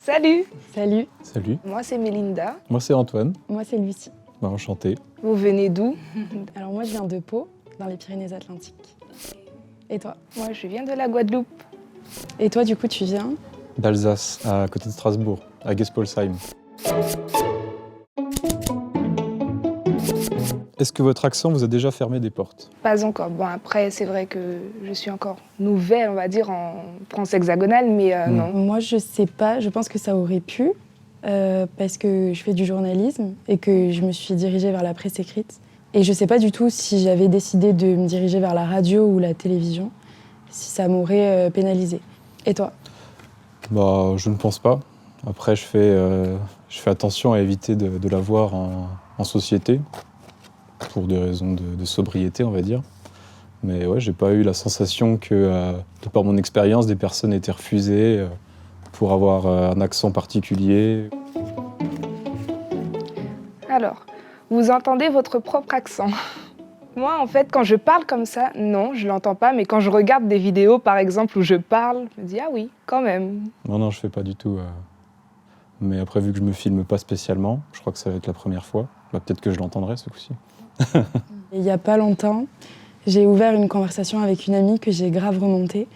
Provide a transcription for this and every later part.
Salut! Salut, Salut, Moi, c'est Mélinda. moi c'est Antoine. moi c'est Lucie. Enchanté. Vous venez d'où? Alors moi je viens de Pau, dans les Pyrénées-Atlantiques. Et toi? Moi, je viens de la Guadeloupe. Et toi du coup tu viens? D'Alsace, à côté de Strasbourg, à Gespolsheim. Est-ce que votre accent vous a déjà fermé des portes? Pas encore. Bon, après, c'est vrai que je suis encore nouvelle, on va dire, en France hexagonale, mais non. Moi je sais pas, je pense que ça aurait pu, parce que je fais du journalisme et que je me suis dirigée vers la presse écrite. Et je sais pas du tout si j'avais décidé de me diriger vers la radio ou la télévision, si ça m'aurait pénalisée. Et toi? Bah, je ne pense pas. Après, je fais attention à éviter de l'avoir en société, pour des raisons de sobriété, on va dire. Mais ouais, j'ai pas eu la sensation que, de par mon expérience, des personnes étaient refusées pour avoir un accent particulier. Alors, vous entendez votre propre accent? Moi, en fait, quand je parle comme ça, non, je l'entends pas, mais quand je regarde des vidéos, par exemple, où je parle, je me dis, ah oui, quand même. Non, je fais pas du tout. Mais après, vu que je me filme pas spécialement, je crois que ça va être la première fois. Bah, peut-être que je l'entendrai ce coup-ci. Il y a pas longtemps, j'ai ouvert une conversation avec une amie que j'ai grave remontée.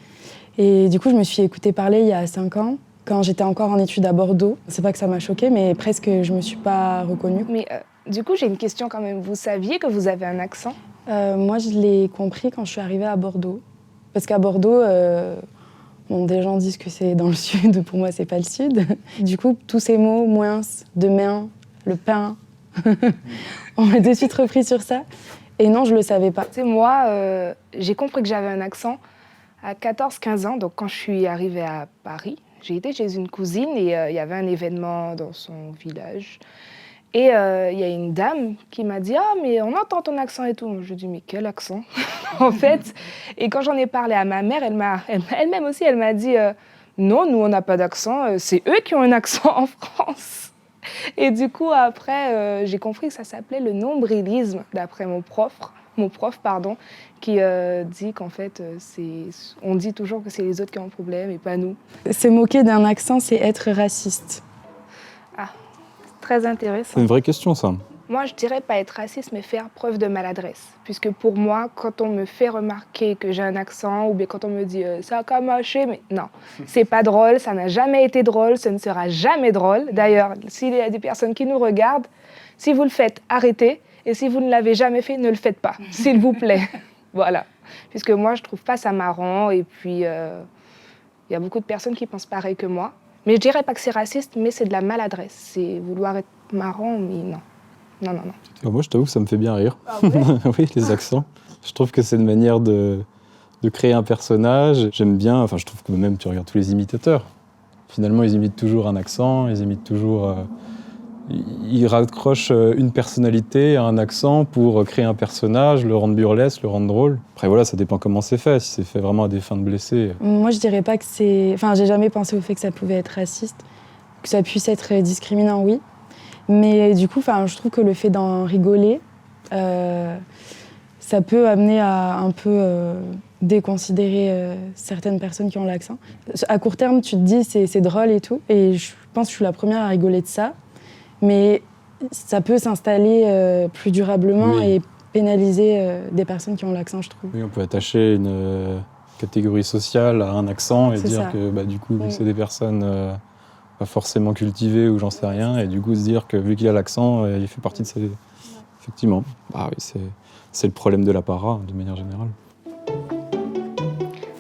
Et du coup, je me suis écoutée parler il y a 5 ans, quand j'étais encore en études à Bordeaux. C'est pas que ça m'a choquée, mais presque je me suis pas reconnue. Mais du coup, j'ai une question quand même. Vous saviez que vous avez un accent? Moi, je l'ai compris quand je suis arrivée à Bordeaux. Parce qu'à Bordeaux, bon, des gens disent que c'est dans le sud, pour moi, c'est pas le sud. Du coup, tous ces mots, moins, demain, le pain, on m'a de suite repris sur ça. Et non, je le savais pas. Tu sais, moi, j'ai compris que j'avais un accent à 14-15 ans, donc quand je suis arrivée à Paris. J'ai été chez une cousine et il y avait un événement dans son village. Et il y a une dame qui m'a dit « Ah, mais on entend ton accent et tout ». Je lui ai dit « Mais quel accent ?» en fait. Et quand j'en ai parlé à ma mère, elle-même aussi, elle m'a dit Non, nous, on n'a pas d'accent, c'est eux qui ont un accent en France ». Et du coup, après, j'ai compris que ça s'appelait le nombrilisme, d'après mon prof, qui dit qu'en fait, on dit toujours que c'est les autres qui ont un problème et pas nous. Se moquer d'un accent, c'est être raciste. Très intéressant. C'est une vraie question, ça. Moi, je dirais pas être raciste, mais faire preuve de maladresse. Puisque pour moi, quand on me fait remarquer que j'ai un accent, ou bien quand on me dit ça a qu'à marcher, mais non, c'est pas drôle, ça n'a jamais été drôle, ce ne sera jamais drôle. D'ailleurs, s'il y a des personnes qui nous regardent, si vous le faites, arrêtez. Et si vous ne l'avez jamais fait, ne le faites pas, s'il vous plaît. Voilà. Puisque moi, je trouve pas ça marrant. Et puis, il y a beaucoup de personnes qui pensent pareil que moi. Mais je dirais pas que c'est raciste, mais c'est de la maladresse. C'est vouloir être marrant, mais non. Non. Moi, je t'avoue que ça me fait bien rire. Ah ouais? Oui, les accents. Je trouve que c'est une manière de créer un personnage. J'aime bien, je trouve que même tu regardes tous les imitateurs. Finalement, ils imitent toujours un accent, ils imitent toujours... ils raccrochent une personnalité à un accent pour créer un personnage, le rendre burlesque, le rendre drôle. Après, voilà, ça dépend comment c'est fait. Si c'est fait vraiment à des fins de blesser... Moi, je dirais pas que c'est... Enfin, j'ai jamais pensé au fait que ça pouvait être raciste, que ça puisse être discriminant, oui. Mais du coup, je trouve que le fait d'en rigoler, ça peut amener à un peu déconsidérer certaines personnes qui ont l'accent. À court terme, tu te dis c'est drôle et tout, et je pense que je suis la première à rigoler de ça, mais ça peut s'installer plus durablement Oui. et pénaliser des personnes qui ont l'accent, je trouve. Oui, on peut attacher une catégorie sociale à un accent et C'est dire ça. que du coup, vu Oui. que c'est des personnes pas forcément cultivées ou j'en sais rien, et du coup se dire que vu qu'il a l'accent, il fait partie de ces... Effectivement, oui, c'est le problème de l'apparat, de manière générale.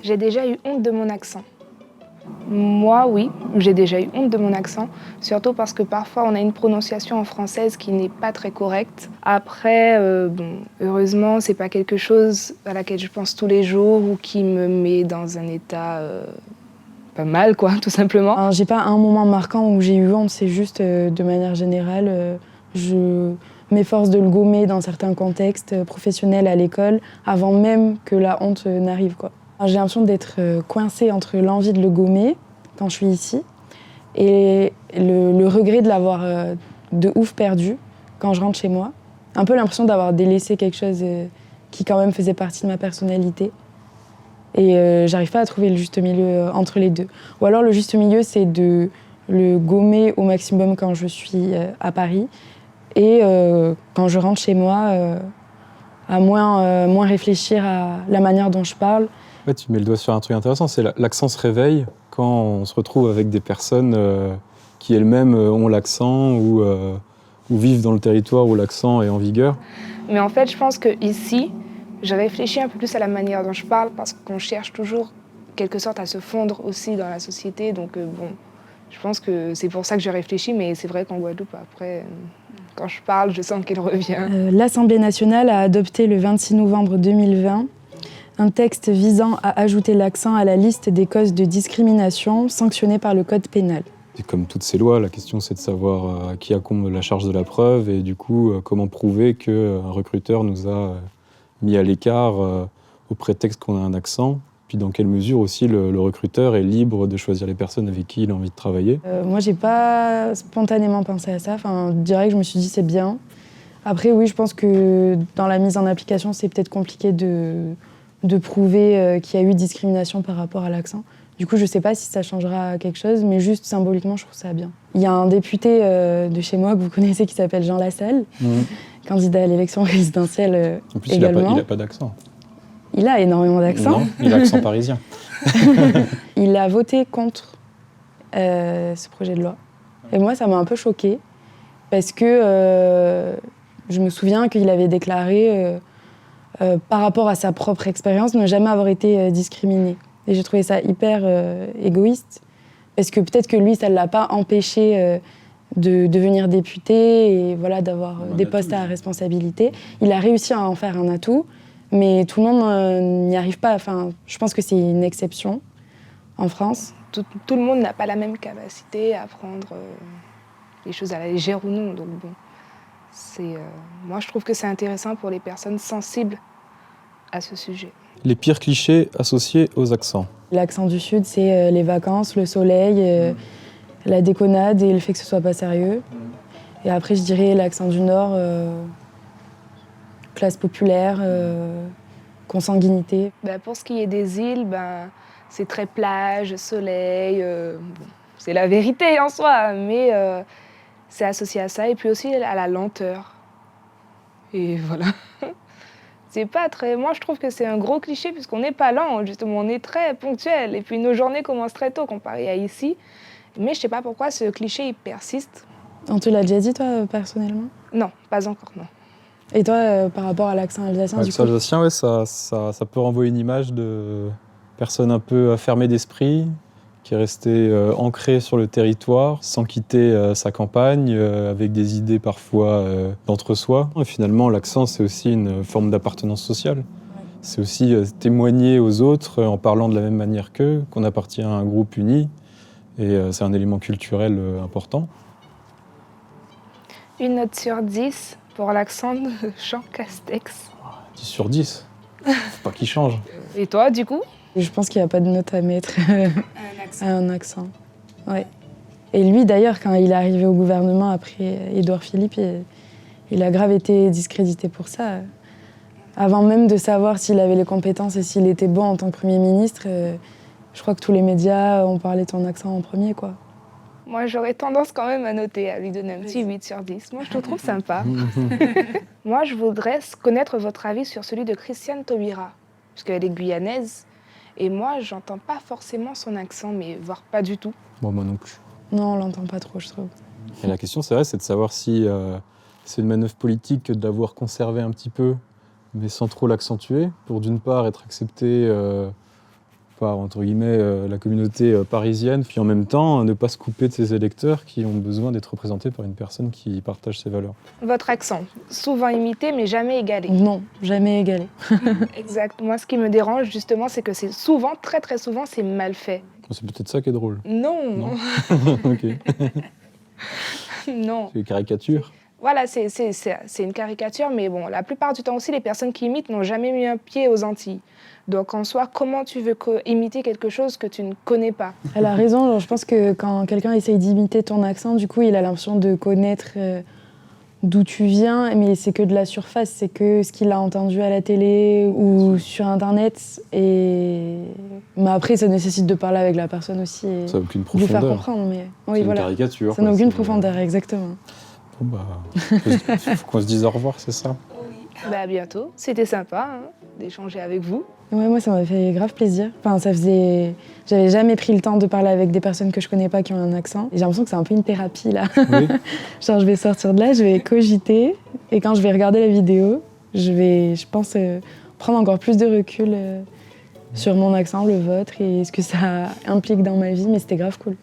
J'ai déjà eu honte de mon accent. Moi, oui, j'ai déjà eu honte de mon accent, surtout parce que parfois on a une prononciation en française qui n'est pas très correcte. Après, heureusement, c'est pas quelque chose à laquelle je pense tous les jours ou qui me met dans un état pas mal, quoi, tout simplement. Alors, j'ai pas un moment marquant où j'ai eu honte, c'est juste de manière générale, je m'efforce de le gommer dans certains contextes professionnels à l'école avant même que la honte n'arrive, quoi. Alors, j'ai l'impression d'être coincée entre l'envie de le gommer quand je suis ici et le regret de l'avoir de ouf perdu quand je rentre chez moi. Un peu l'impression d'avoir délaissé quelque chose qui quand même faisait partie de ma personnalité. Et j'arrive pas à trouver le juste milieu entre les deux. Ou alors le juste milieu, c'est de le gommer au maximum quand je suis à Paris. Et quand je rentre chez moi, à moins réfléchir à la manière dont je parle. Ouais, tu mets le doigt sur un truc intéressant, c'est l'accent se réveille quand on se retrouve avec des personnes qui elles-mêmes ont l'accent ou vivent dans le territoire où l'accent est en vigueur. Mais en fait, je pense qu'ici, je réfléchis un peu plus à la manière dont je parle parce qu'on cherche toujours, quelque sorte, à se fondre aussi dans la société. Donc bon, je pense que c'est pour ça que je réfléchis, mais c'est vrai qu'en Guadeloupe, après, quand je parle, je sens qu'elle revient. L'Assemblée nationale a adopté le 26 novembre 2020 un texte visant à ajouter l'accent à la liste des causes de discrimination sanctionnées par le Code pénal. Et comme toutes ces lois, la question c'est de savoir qui incombe la charge de la preuve et du coup comment prouver qu'un recruteur nous a mis à l'écart au prétexte qu'on a un accent, puis dans quelle mesure aussi le recruteur est libre de choisir les personnes avec qui il a envie de travailler. Moi, j'ai pas spontanément pensé à ça. Enfin, direct, je me suis dit c'est bien. Après, oui, je pense que dans la mise en application, c'est peut-être compliqué de prouver qu'il y a eu discrimination par rapport à l'accent. Du coup, je sais pas si ça changera quelque chose, mais juste symboliquement, je trouve ça bien. Il y a un député de chez moi que vous connaissez qui s'appelle Jean Lassalle, candidat à l'élection présidentielle En plus, également. il a pas d'accent. Il a énormément d'accent. Non, il a l'accent parisien. Il a voté contre ce projet de loi. Et moi, ça m'a un peu choquée, parce que je me souviens qu'il avait déclaré, par rapport à sa propre expérience, ne jamais avoir été discriminé. Et j'ai trouvé ça hyper égoïste, parce que peut-être que lui, ça ne l'a pas empêché de devenir député et voilà, d'avoir des postes à responsabilité. Il a réussi à en faire un atout, mais tout le monde n'y arrive pas. Enfin, je pense que c'est une exception en France. Tout le monde n'a pas la même capacité à prendre les choses à la légère ou non. Donc bon, moi je trouve que c'est intéressant pour les personnes sensibles à ce sujet. Les pires clichés associés aux accents. L'accent du Sud, c'est les vacances, le soleil, la déconnade et le fait que ce soit pas sérieux. Et après, je dirais l'accent du Nord, classe populaire, consanguinité. Pour ce qui est des îles, c'est très plage, soleil. Bon, c'est la vérité en soi, mais c'est associé à ça. Et puis aussi à la lenteur. Et voilà. C'est pas très... Moi, je trouve que c'est un gros cliché puisqu'on n'est pas lent, justement. On est très ponctuel. Et puis nos journées commencent très tôt comparé à ici. Mais je sais pas pourquoi ce cliché, il persiste. On te l'a déjà dit, toi, personnellement ? Non, pas encore, non. Et toi, par rapport à l'accent alsacien, du coup ? L'accent alsacien, ouais, ça peut renvoyer une image de personne un peu fermée d'esprit, qui est restée ancrée sur le territoire, sans quitter sa campagne, avec des idées parfois d'entre-soi. Et finalement, l'accent, c'est aussi une forme d'appartenance sociale. Ouais. C'est aussi témoigner aux autres en parlant de la même manière qu'eux, qu'on appartient à un groupe uni. Et c'est un élément culturel important. Une note sur 10 pour l'accent de Jean Castex. 10 sur 10. Faut pas qu'il change. Et toi, du coup ? Je pense qu'il n'y a pas de note à mettre à un accent. Ouais. Et lui, d'ailleurs, quand il est arrivé au gouvernement après Édouard Philippe, il a grave été discrédité pour ça. Avant même de savoir s'il avait les compétences et s'il était bon en tant que Premier ministre, je crois que tous les médias ont parlé de ton accent en premier, quoi. Moi, j'aurais tendance quand même à noter, à lui donner un petit 8 sur 10. Moi, je te trouve sympa. Moi, je voudrais connaître votre avis sur celui de Christiane Taubira, parce qu'elle est guyanaise. Et moi, j'entends pas forcément son accent, mais voire pas du tout. Bon, moi non plus. Non, on l'entend pas trop, je trouve. Et la question, c'est vrai, c'est de savoir si c'est une manœuvre politique que de l'avoir conservé un petit peu, mais sans trop l'accentuer, pour d'une part être accepté par, entre guillemets, la communauté parisienne, puis en même temps, ne pas se couper de ses électeurs qui ont besoin d'être représentés par une personne qui partage ses valeurs. Votre accent, souvent imité, mais jamais égalé. Non, jamais égalé. Exact. Moi, ce qui me dérange, justement, c'est que c'est souvent, très très souvent, c'est mal fait. C'est peut-être ça qui est drôle. Non. Ok. Non. C'est une caricature. Voilà, c'est une caricature, mais bon, la plupart du temps aussi, les personnes qui imitent n'ont jamais mis un pied aux Antilles. Donc en soi, comment tu veux imiter quelque chose que tu ne connais pas ? Elle a raison, je pense que quand quelqu'un essaye d'imiter ton accent, du coup, il a l'impression de connaître d'où tu viens, mais c'est que de la surface, c'est que ce qu'il a entendu à la télé ou sur Internet. Mais après, ça nécesse de parler avec la personne aussi et Ça n'a aucune de lui faire profondeur. comprendre. Mais C'est oui, une voilà. caricature. Ça n'a quoi. aucune C'est- profondeur, exactement. Bon, faut qu'on se dise au revoir, c'est ça? Bah, à bientôt. C'était sympa d'échanger avec vous. Ouais, moi, ça m'a fait grave plaisir. Enfin, j'avais jamais pris le temps de parler avec des personnes que je connais pas qui ont un accent. Et j'ai l'impression que c'est un peu une thérapie, là. Oui. Genre, je vais sortir de là, je vais cogiter. Et quand je vais regarder la vidéo, je pense, prendre encore plus de recul sur mon accent, le vôtre, et ce que ça implique dans ma vie. Mais c'était grave cool.